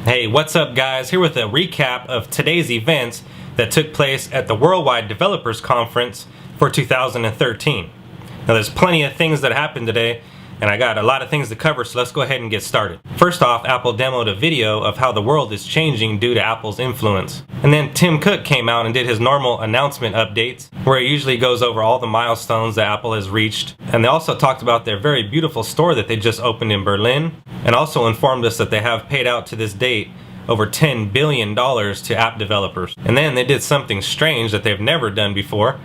Hey, what's up guys? Here with a recap of today's events that took place at the Worldwide Developers Conference for 2013. Now there's plenty of things that happened today and I got a lot of things to cover, so let's go ahead and get started. First off, Apple demoed a video of how the world is changing due to Apple's influence. And then Tim Cook came out and did his normal announcement updates, where he usually goes over all the milestones that Apple has reached. And they also talked about their very beautiful store that they just opened in Berlin, and also informed us that they have paid out to this date over $10 billion to app developers. And then they did something strange that they've never done before.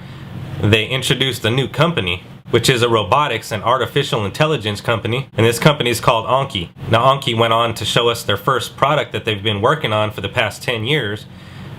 They introduced a new company, which is a robotics and artificial intelligence company, and this company is called Anki. Now Anki went on to show us their first product that they've been working on for the past 10 years,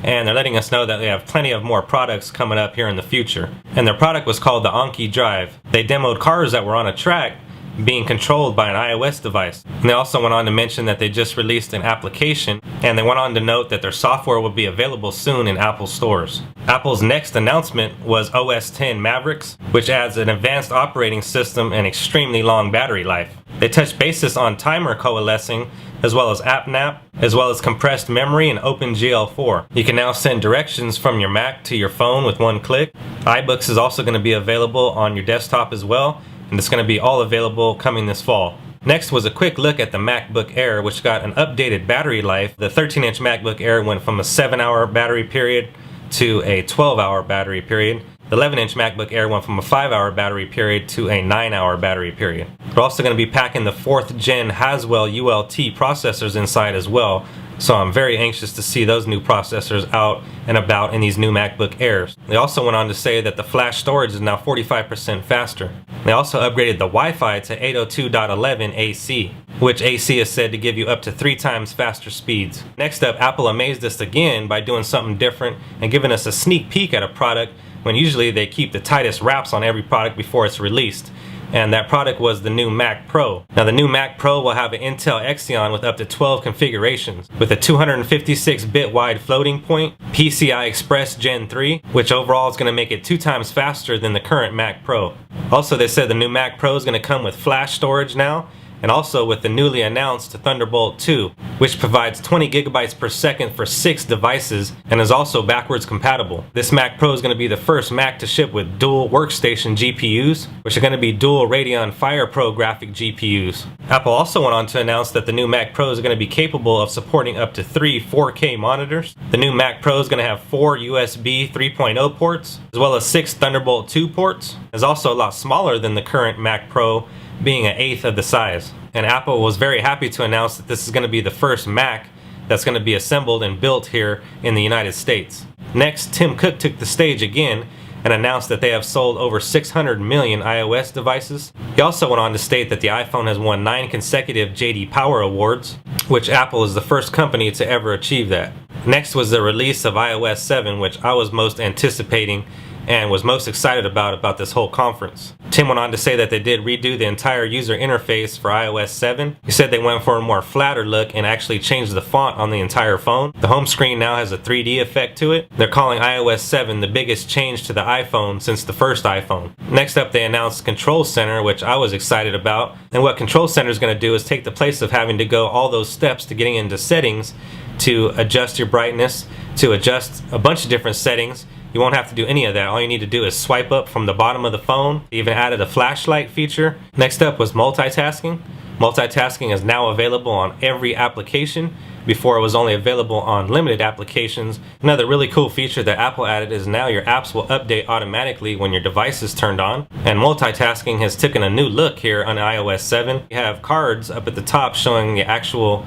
and they're letting us know that they have plenty of more products coming up here in the future. And their product was called the Anki Drive. They demoed cars that were on a track being controlled by an iOS device. And they also went on to mention that they just released an application, and they went on to note that their software will be available soon in Apple stores. Apple's next announcement was OS X Mavericks, which adds an advanced operating system and extremely long battery life. They touched basis on timer coalescing, as well as AppNap, as well as compressed memory and OpenGL4. You can now send directions from your Mac to your phone with one click. iBooks is also going to be available on your desktop as well, and it's going to be all available coming this fall. Next was a quick look at the MacBook Air, which got an updated battery life. The 13-inch MacBook Air went from a 7-hour battery period to a 12-hour battery period. The 11-inch MacBook Air went from a 5-hour battery period to a 9-hour battery period. We're also going to be packing the 4th gen Haswell ULT processors inside as well, so I'm very anxious to see those new processors out and about in these new MacBook Airs. They also went on to say that the flash storage is now 45% faster. They also upgraded the Wi-Fi to 802.11 AC, which AC is said to give you up to 3 times faster speeds. Next up, Apple amazed us again by doing something different and giving us a sneak peek at a product when usually they keep the tightest wraps on every product before it's released. And that product was the new Mac Pro. Now the new Mac Pro will have an Intel Xeon with up to 12 configurations, with a 256-bit wide floating point, PCI Express Gen 3, which overall is going to make it 2 times faster than the current Mac Pro. Also, they said the new Mac Pro is going to come with flash storage now, and also with the newly announced Thunderbolt 2, which provides 20 gigabytes per second for 6 devices and is also backwards compatible. This Mac Pro is going to be the first Mac to ship with dual workstation GPUs, which are going to be dual Radeon FirePro graphic GPUs. Apple also went on to announce that the new Mac Pro is going to be capable of supporting up to 3 4K monitors. The new Mac Pro is going to have 4 USB 3.0 ports, as well as 6 Thunderbolt 2 ports. It's also a lot smaller than the current Mac Pro, being an eighth of the size. And Apple was very happy to announce that this is going to be the first Mac that's going to be assembled and built here in the United States. Next, Tim Cook took the stage again and announced that they have sold over 600 million iOS devices. He also went on to state that the iPhone has won 9 consecutive J.D. Power Awards, which Apple is the first company to ever achieve that. Next was the release of iOS 7, which I was most anticipating and was most excited about this whole conference. Tim went on to say that they did redo the entire user interface for iOS 7. He said they went for a more flatter look and actually changed the font on the entire phone. The home screen now has a 3D effect to it. They're calling iOS 7 the biggest change to the iPhone since the first iPhone. Next up, they announced Control Center, which I was excited about. And what Control Center is going to do is take the place of having to go all those steps to getting into settings to adjust your brightness, to adjust a bunch of different settings. You won't have to do any of that. All you need to do is swipe up from the bottom of the phone. They even added a flashlight feature. Next up was multitasking. Multitasking is now available on every application. Before it was only available on limited applications. Another really cool feature that Apple added is now your apps will update automatically when your device is turned on. And multitasking has taken a new look here on iOS 7. You have cards up at the top showing the actual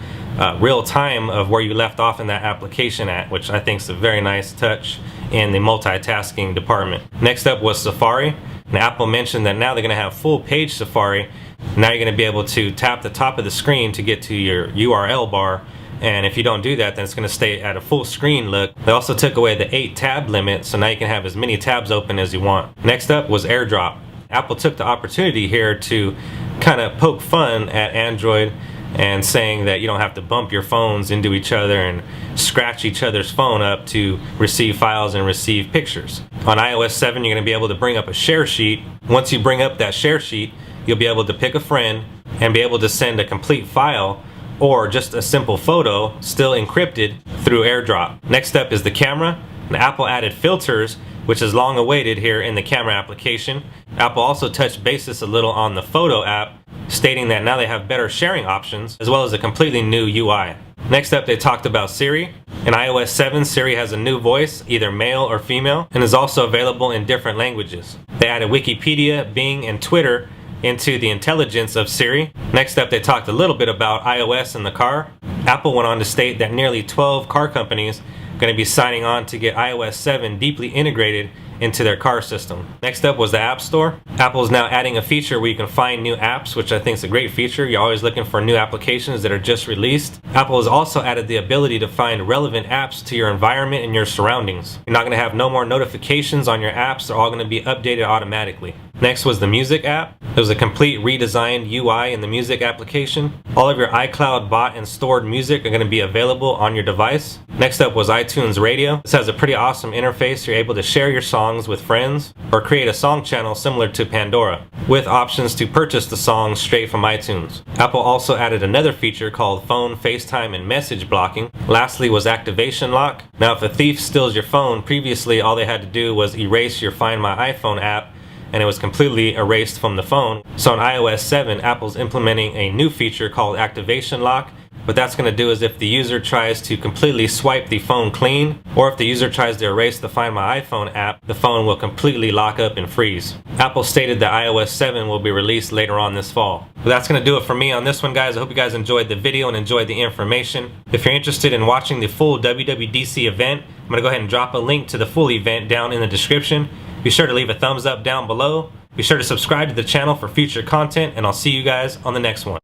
real time of where you left off in that application at, which I think is a very nice touch in the multitasking department. Next up was Safari. And Apple mentioned that now they're going to have full page Safari. Now you're going to be able to tap the top of the screen to get to your URL bar. And if you don't do that, then it's going to stay at a full screen look. They also took away the 8 tab limit, so now you can have as many tabs open as you want. Next up was AirDrop. Apple took the opportunity here to kind of poke fun at Android and saying that you don't have to bump your phones into each other and scratch each other's phone up to receive files and receive pictures. On iOS 7, you're going to be able to bring up a share sheet. Once you bring up that share sheet, you'll be able to pick a friend and be able to send a complete file or just a simple photo still encrypted through AirDrop. Next up is the camera. And Apple added filters, which is long awaited here in the camera application. Apple also touched basis a little on the photo app, stating that now they have better sharing options as well as a completely new UI. Next up, they talked about Siri. In iOS 7, Siri has a new voice, either male or female, and is also available in different languages. They added Wikipedia, Bing, and Twitter into the intelligence of Siri. Next up, they talked a little bit about iOS in the car. Apple went on to state that nearly 12 car companies are going to be signing on to get iOS 7 deeply integrated into their car system. Next up was the App Store. Apple is now adding a feature where you can find new apps, which I think is a great feature. You're always looking for new applications that are just released. Apple has also added the ability to find relevant apps to your environment and your surroundings. You're not going to have no more notifications on your apps. They're all going to be updated automatically. Next was the Music app. There was a complete redesigned UI in the Music application. All of your iCloud bought and stored music are going to be available on your device. Next up was iTunes Radio. This has a pretty awesome interface. You're able to share your songs with friends or create a song channel similar to Pandora, with options to purchase the songs straight from iTunes. Apple also added another feature called phone, FaceTime, and message blocking. Lastly was activation lock. Now if a thief steals your phone, previously all they had to do was erase your Find My iPhone app and it was completely erased from the phone. So on iOS 7, Apple's implementing a new feature called activation lock. What that's going to do is if the user tries to completely swipe the phone clean, or if the user tries to erase the Find My iPhone app, the phone will completely lock up and freeze. Apple stated that iOS 7 will be released later on this fall. But that's going to do it for me on this one, guys. I hope you guys enjoyed the video and enjoyed the information. If you're interested in watching the full WWDC event, I'm going to go ahead and drop a link to the full event down in the description. Be sure to leave a thumbs up down below. Be sure to subscribe to the channel for future content, and I'll see you guys on the next one.